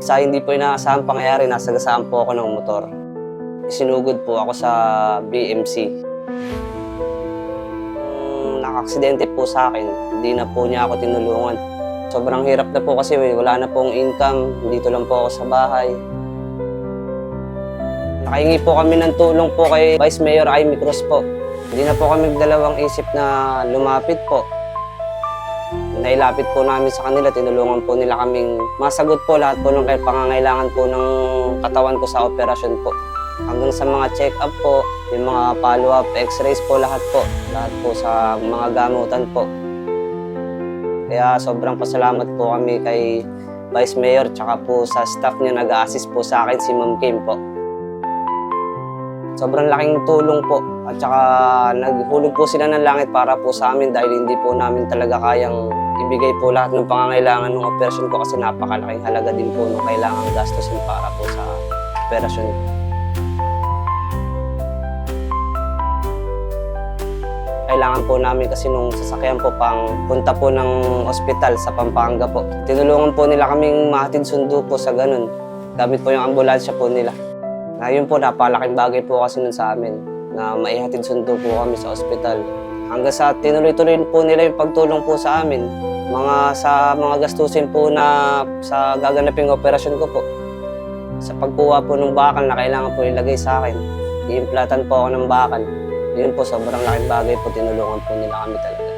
Sa hindi po inaasahang pangyayari, nasagasaan po ako ng motor. Sinugod po ako sa BMC. Naka-aksidente po sa akin, hindi na po niya ako tinulungan. Sobrang hirap na po kasi wala na pong income, dito lang po ako sa bahay. Nakahingi po kami ng tulong po kay Vice Mayor Amy Cruz po. Hindi na po kami dalawang isip na lumapit po. Nailapit po namin sa kanila, tinulungan po nila kaming masagot po lahat po ng pangangailangan po ng katawan ko sa operasyon po. Hanggang sa mga check-up po, yung mga follow-up, x-rays po, lahat po sa mga gamutan po. Kaya sobrang pasalamat po kami kay Vice Mayor tsaka po sa staff niya nag-a-assist po sa akin, si Ma'am Kim po. Sobrang laking tulong po at saka naghulog po sila ng langit para po sa amin dahil hindi po namin talaga kayang ibigay po lahat ng pangangailangan ng operasyon ko kasi napakalaking halaga din po nung kailangan gastusin para po sa operasyon ko. Kailangan po namin kasi nung sasakyan po pang punta po ng ospital sa Pampanga po. Tinulungan po nila kaming mahatid sundo po sa ganun. Gamit po yung ambulansya po nila. Ngayon po, napalaking bagay po kasi nun sa amin na maihatid sundo po kami sa ospital. Hanggang sa tinuloy-tuloy po nila yung pagtulong po sa amin. Sa mga gastusin po na sa gaganaping operasyon ko po. Sa pagkuha po ng bakal na kailangan po ilagay sa akin. Iimplatan po ako ng bakal. Yun po, sobrang laking bagay po, tinulungan po nila kami talaga.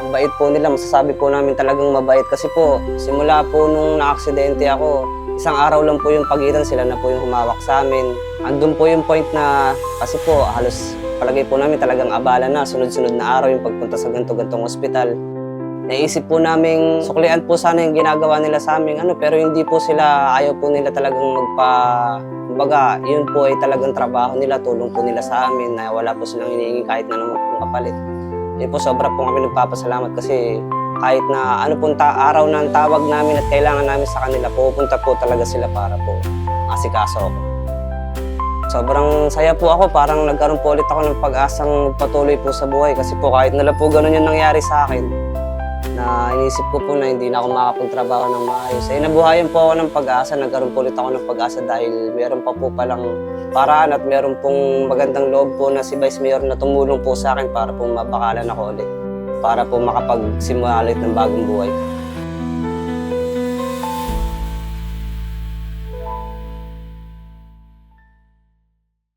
Ang bait po nila, masasabi po namin talagang mabait kasi po, simula po nung na-aksidente ako, isang araw lang po yung pagitan, sila na po yung humawak sa amin. Andun po yung point na, kasi po halos palagay po namin talagang abala na, sunod-sunod na araw yung pagpunta sa ganto-gantong ospital. Naisip po namin, suklian po sana yung ginagawa nila sa amin, pero hindi po sila, ayaw po nila talagang kumbaga, yun po ay talagang trabaho nila, tulong po nila sa amin, na wala po silang hinihingi kahit na naman pong kapalit. Yun po, sobra po kami nagpapasalamat kasi kahit na araw na ang tawag namin at kailangan namin sa kanila, pupunta po talaga sila para po asikaso ako. Sobrang saya po ako, parang nagkaroon po ulit ako ng pag-asang patuloy po sa buhay kasi po kahit na po ganun yung nangyari sa akin, na inisip ko po na hindi na ako makapagtrabaho ng maayos. Nabuhayan po ako ng pag-asa, nagkaroon po ulit ako ng pag-asa dahil meron pa po palang paraan at meron pong magandang loob po na si Vice Mayor na tumulong po sa akin para po mabakalan ako ulit. Para po makapagsimula ulit ng bagong buhay.